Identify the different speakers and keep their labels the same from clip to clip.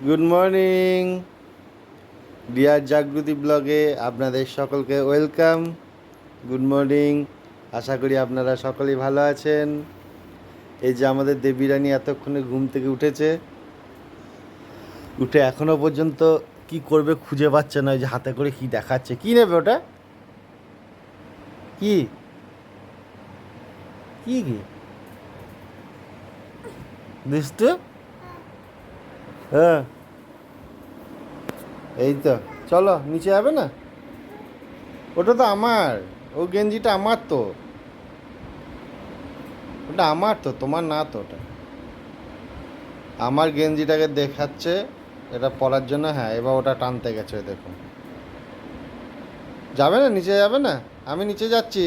Speaker 1: Good morning deer Jagriti ব্লগে আপনাদের সকলকে ওয়েলকাম। Good morning. আশা করি আপনারা সকলেই ভালো আছেন। এই যে আমাদের দেবী রানী এতক্ষণে ঘুম থেকে উঠেছে, উঠে এখনও পর্যন্ত কি করবে খুঁজে পাচ্ছে না। ওই যে হাতে করে কি দেখাচ্ছে, কি নেবে ওটা, কি কি কি দুষ্টু? হ্যাঁ, এই তো, চলো নিচে যাবে না? ওটা তো আমার, ও গেঞ্জিটা আমার তো, ওটা আমার তো, তোমার না তো। ওটা আমার গেঞ্জিটাকে দেখাচ্ছে এটা পরার জন্য। হ্যাঁ, এবার ওটা টানতে গেছে, দেখুন। যাবে না, নিচে যাবে না? আমি নিচে যাচ্ছি,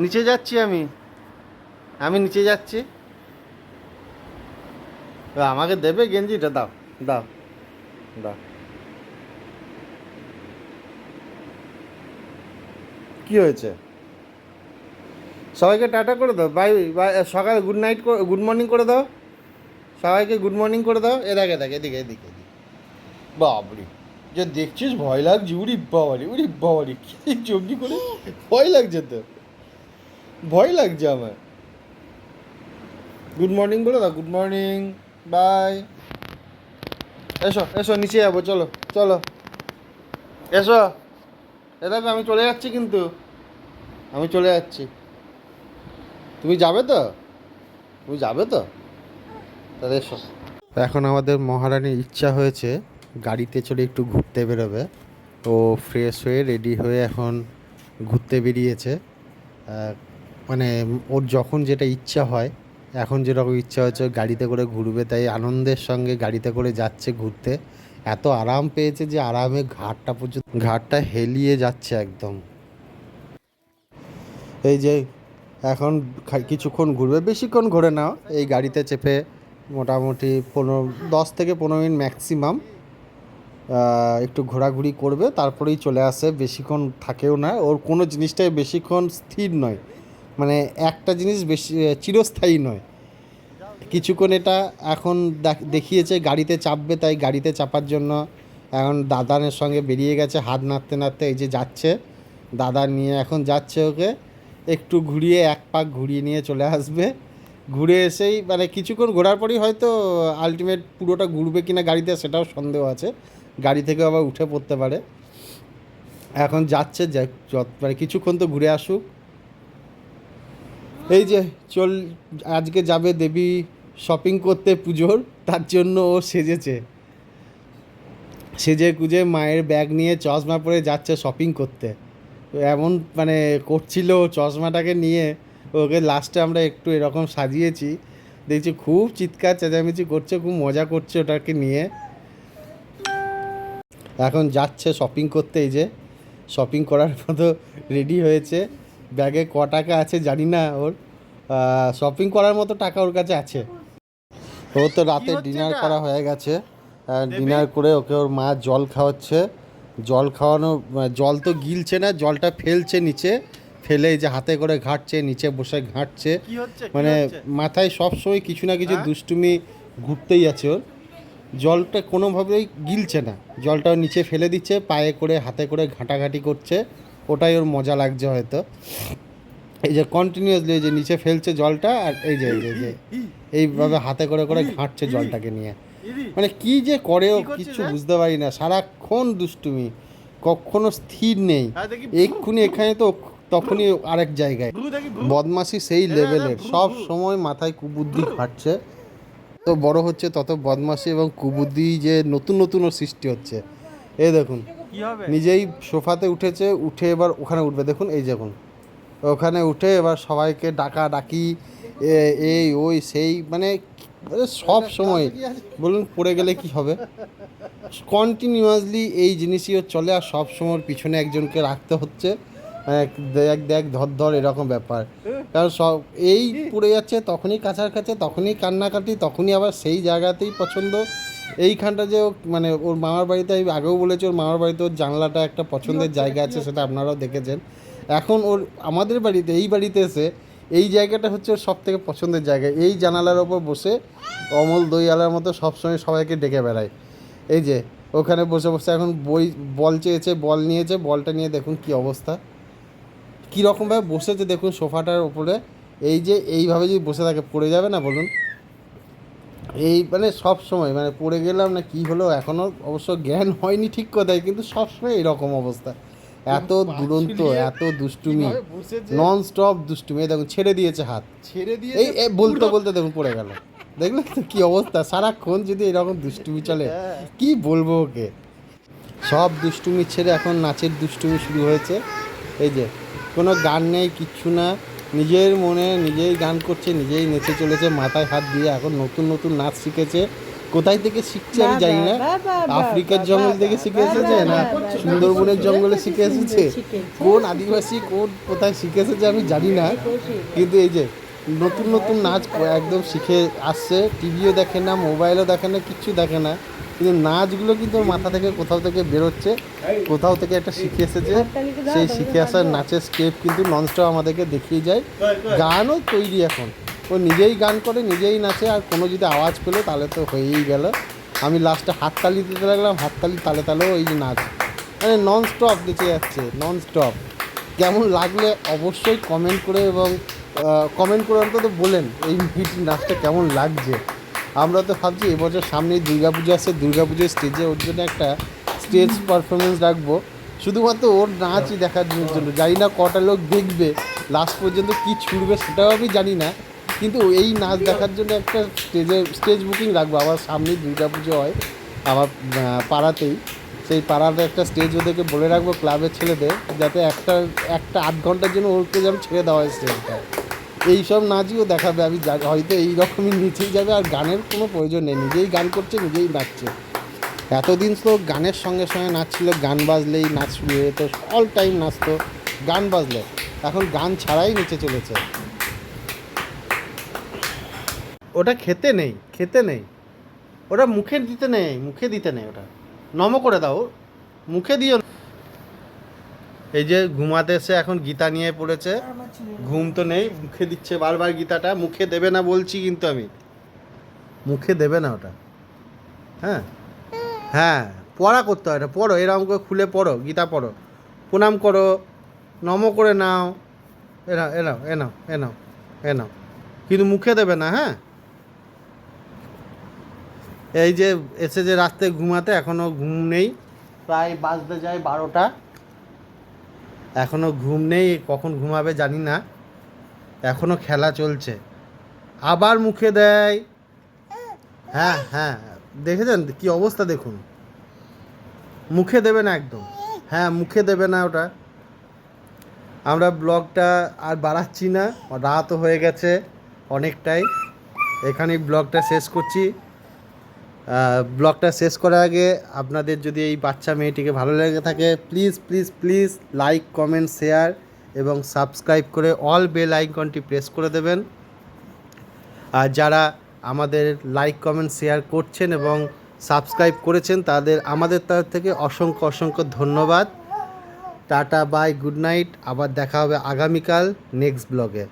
Speaker 1: নিচে যাচ্ছি, আমি আমি নিচে যাচ্ছি। আমাকে দেবে গেঞ্জিটা? দাও, দাও, দাও। কি হয়েছে? সবাইকে টাটা করে দাও, বাই বাই, সকালে গুড নাইট, গুড মর্নিং করে দাও সবাইকে, গুড মর্নিং করে দাও। এদিকে এদিকে এদিকে এদিকে এদিকে। বাবরি, যে দেখছিস ভয় লাগছে, উড়ি বাবারি, উড়ি বাবারি, কি চমকি করে, ভয় লাগছে তো, ভয় লাগছে আমার। গুড মর্নিং বলে দাও, গুড মর্নিং, বাই। এসো এসো, নিচে যাবো, চলো চলো, এসো। এ দেখো আমি চলে যাচ্ছি, কিন্তু আমি চলে যাচ্ছি। তুমি যাবে তো? তুমি যাবে তো? তাহলে এসো। এখন আমাদের মহারানীর ইচ্ছা হয়েছে গাড়িতে চড়ে একটু ঘুরতে বেরোবে। ও ফ্রেশ হয়ে রেডি হয়ে এখন ঘুরতে বেরিয়েছে। মানে ওর যখন যেটা ইচ্ছা হয়, এখন যেরকম ইচ্ছা হচ্ছে গাড়িতে করে ঘুরবে, তাই আনন্দের সঙ্গে গাড়িতে করে যাচ্ছে ঘুরতে। এত আরাম পেয়েছে যে আরামে ঘাটটা পর্যন্ত, ঘাটটা হেলিয়ে যাচ্ছে একদম। এই যে এখন কিছুক্ষণ ঘুরবে, বেশিক্ষণ ঘুরে নাও এই গাড়িতে চেপে, মোটামুটি 10 থেকে 15 মিনিট ম্যাক্সিমাম একটু ঘোরাঘুরি করবে, তারপরেই চলে আসে। বেশিক্ষণ থাকেও না, ওর কোনো জিনিসটাই বেশিক্ষণ স্থির নয়, মানে একটা জিনিস বেশি চিরস্থায়ী নয়। কিছুক্ষণ এটা এখন দেখিয়েছে গাড়িতে চাপবে, তাই গাড়িতে চাপার জন্য এখন দাদানের সঙ্গে বেরিয়ে গেছে, হাত নাড়তে নাড়তে। এই যে যাচ্ছে, দাদা নিয়ে এখন যাচ্ছে ওকে, একটু ঘুরিয়ে এক পাক ঘুরিয়ে নিয়ে চলে আসবে। ঘুরে এসেই মানে কিছুক্ষণ ঘোরার পরই হয়তো আলটিমেট পুরোটা ঘুরবে কিনা গাড়িতে, সেটাও সন্দেহ আছে। গাড়ি থেকে আবার উঠে পড়তে পারে। এখন যাচ্ছে, মানে কিছুক্ষণ তো ঘুরে আসুক। এই যে আজকে যাবে দেবী শপিং করতে পুজোর, তার জন্য ও সেজেছে। সেজে গুজে মায়ের ব্যাগ নিয়ে চশমা পরে যাচ্ছে শপিং করতে। এমন মানে করছিল চশমাটাকে নিয়ে, ওকে লাস্টে আমরা একটু এরকম সাজিয়েছি। দেখছি খুব চিৎকার চেঁচামেচি করছে, খুব মজা করছে ওটাকে নিয়ে। এখন যাচ্ছে শপিং করতে। এই যে শপিং করার মতো রেডি হয়েছে। ব্যাগে ক টাকা আছে জানি না ওর, শপিং করার মতো টাকা ওর কাছে আছে। ও তো রাতে ডিনার করা হয়ে গেছে। ডিনার করে ওকে ওর মা জল খাওয়াচ্ছে। জল খাওয়ানো, জল তো গিলছে না, জলটা ফেলছে নিচে, ফেলে এই যে হাতে করে ঘাঁটছে, নিচে বসে ঘাঁটছে। মানে মাথায় সবসময় কিছু না কিছু দুষ্টুমি ঘুরতেই আছে ওর। জলটা কোনোভাবেই গিলছে না, জলটাও নিচে ফেলে দিচ্ছে, পায়ে করে হাতে করে ঘাঁটাঘাঁটি করছে। ওটাই ওর মজা লাগছে হয়তো। এই যে কন্টিনিউয়াসলি এই যে নিচে ফেলছে জলটা, আর এই যে এইভাবে হাতে করে করে ঘাঁটছে জলটাকে নিয়ে। মানে কি যে করে ও কিছু বুঝতে পারি না, সারাক্ষণ দুষ্টুমি, কখনো স্থির নেই। এক্ষুনি এখানে তো তখনই আরেক জায়গায়। বদমাশি সেই লেভেলের, সব সময় মাথায় কুবুদ্ধি খাটছে। তো বড় হচ্ছে তত বদমাশি এবং কুবুদ্ধি যে নতুন নতুন ওর সৃষ্টি হচ্ছে। এই দেখুন, নিজেই সোফাতে উঠেছে, উঠে এবার ওখানে উঠবে। দেখুন এই দেখুন, ওখানে উঠে এবার সবাইকে ডাকা ডাকি, এই ওই সেই, মানে সব সময় বলুন পড়ে গেলে কি হবে। কন্টিনিউয়াসলি এই জিনিসই ওর চলে, আর সব সময় পিছনে একজনকে রাখতে হচ্ছে। দেখ দেখ ধর ধর এরকম ব্যাপার। কারণ সব এই পড়ে যাচ্ছে, তখনই কাছে তখনই কান্নাকাটি, তখনই আবার সেই জায়গাতেই পছন্দ। এইখানটা যে মানে ওর মামার বাড়িতে, আমি আগেও বলেছি, ওর মামার বাড়িতে ওর জানলাটা একটা পছন্দের জায়গা আছে, সেটা আপনারাও দেখেছেন। এখন ওর আমাদের বাড়িতে, এই বাড়িতে এসে এই জায়গাটা হচ্ছে ওর সব থেকে পছন্দের জায়গা। এই জানালার ওপর বসে অমল দইয়ালার মতো সবসময় সবাইকে ডেকে বেড়ায়। এই যে ওখানে বসে বসে এখন বল চেয়েছে, বল নিয়েছে, বলটা নিয়ে দেখুন কি অবস্থা, কীরকমভাবে বসেছে দেখুন সোফাটার ওপরে। এই যে এইভাবে যদি বসে থাকে পড়ে যাবে না বলুন? এই মানে সব সময় মানে পড়ে গেলাম না কি হলো, এখনও অবশ্য জ্ঞান হয়নি ঠিক কথাই, কিন্তু সবসময় এরকম অবস্থা। এত দুরন্ত, এত দুষ্টুমি, নন স্টপ দুষ্টুমি। এই দেখুন ছেড়ে দিয়েছে হাত,
Speaker 2: ছেড়ে দিয়ে
Speaker 1: এই বলতে বলতে দেখুন পড়ে গেল। দেখলেন তো কী অবস্থা, সারাক্ষণ যদি এরকম দুষ্টুমি চলে কি বলবো ওকে। সব দুষ্টুমি ছেড়ে এখন নাচের দুষ্টুমি শুরু হয়েছে। এই যে কোনো গান নেই, কিচ্ছু না, নিজের মনে নিজেই গান করছে, নিজেই নেচে চলেছে মাথায় হাত দিয়ে। এখন নতুন নতুন নাচ শিখেছে, কোথায় থেকে শিখছে আমি জানি না। আফ্রিকার জঙ্গল থেকে শিখে এসেছে না সুন্দরবনের জঙ্গলে শিখে এসেছে, কোন আদিবাসী কোন কোথায় শিখে এসেছে আমি জানি না। কিন্তু এই যে নতুন নতুন নাচ একদম শিখে আসছে, টিভিও দেখে না, মোবাইলও দেখে না, কিচ্ছু দেখে না, কিন্তু নাচগুলো কিন্তু ওর মাথা থেকে কোথাও থেকে বেরোচ্ছে, কোথাও থেকে একটা শিখে এসেছে। সেই শিখে আসার নাচের স্টেপ কিন্তু ননস্টপ আমাদেরকে দেখিয়ে যায়। গানও তৈরি এখন, ও নিজেই গান করে, নিজেই নাচে, আর কোনো যদি আওয়াজ পেলো তাহলে তো হয়েই গেল। আমি লাস্টে হাততালি দিতে লাগলাম, হাততালি তালে তালেও ওই যে নাচ, মানে ননস্টপ নেচে যাচ্ছে ননস্টপ। কেমন লাগলে অবশ্যই কমেন্ট করে, এবং কমেন্ট করে অন্তত বলেন এই নাচটা কেমন লাগছে। আমরা তো ভাবছি এবছর সামনেই দুর্গাপুজো আসছে, দুর্গাপুজোর স্টেজে ওর জন্য একটা স্টেজ পারফরমেন্স রাখবো, শুধুমাত্র ওর নাচই দেখার জন্য। জানি না কটা লোক দেখবে, লাস্ট পর্যন্ত কী ছুটবে সেটাও আমি জানি না, কিন্তু এই নাচ দেখার জন্য একটা স্টেজ বুকিং রাখবো। আবার সামনেই দুর্গাপুজো হয় আমার পাড়াতেই, সেই পাড়াতে একটা স্টেজ ওদেরকে বলে রাখবো ক্লাবের ছেলেদের, যাতে একটা আধ ঘন্টার জন্য ওরকে যেন ছেড়ে দেওয়া হয় স্টেজটা। এইসব নাচও দেখাবে, আমি হয়তো এই রকমই নিচেই যাবে, আর গানের কোনো প্রয়োজন নেই, নিজেই গান করছে, নিজেই নাচছে। এতদিন তো গানের সঙ্গে সঙ্গে নাচছিল, গান বাজলেই নাচ শুরু হয়ে যেত, অল টাইম নাচতো গান বাজলে, এখন গান ছাড়াই নিচে চলেছে। ওটা খেতে নেই, খেতে নেই, ওটা মুখে দিতে নেই, মুখে দিতে নেই, ওটা নম করে দাও, মুখে দিও। এই যে ঘুমাতে এসে এখন গীতা নিয়ে পড়েছে, ঘুম তো নেই, মুখে দিচ্ছে বারবার গীতাটা, মুখে দেবে না বলছি কিন্তু আমি, মুখে দেবে না ওটা। হ্যাঁ হ্যাঁ, পড়া করতে হয়, এটা পড়ো, এরকম করে খুলে পড়ো, গীতা পড়ো, প্রণাম করো, নম করে নাও, এনাও এনাও এনাও এনাও এনাও, কিন্তু মুখে দেবে না। হ্যাঁ, এই যে এসে যে রাস্তায় ঘুমাতে, এখনও ঘুম নেই, প্রায় বাজতে যায় 12টা, এখনও ঘুম নেই, কখন ঘুমাবে জানি না, এখনও খেলা চলছে, আবার মুখে দেয়। হ্যাঁ হ্যাঁ, দেখেছেন কি অবস্থা দেখুন, মুখে দেবে না একদম, হ্যাঁ মুখে দেবে না ওটা। আমরা ব্লগটা আর বাড়াচ্ছি না, রাতও হয়ে গেছে অনেকটাই, এখানেই ব্লগটা শেষ করছি। ব্লগটা শেষ করার আগে আপনাদের যদি এই বাচ্চা মেয়েটিকে ভালো লেগে থাকে, please please please like comment share এবং সাবস্ক্রাইব করে অল বেল আইকনটি প্রেস করে দেবেন। আর যারা আমাদের লাইক কমেন্ট শেয়ার করছেন এবং সাবস্ক্রাইব করেছেন তাদের আমাদের তরফ থেকে অসংখ্য অসংখ্য ধন্যবাদ। টাটা বাই, গুড নাইট, আবার দেখা হবে আগামীকাল নেক্সট ব্লগে।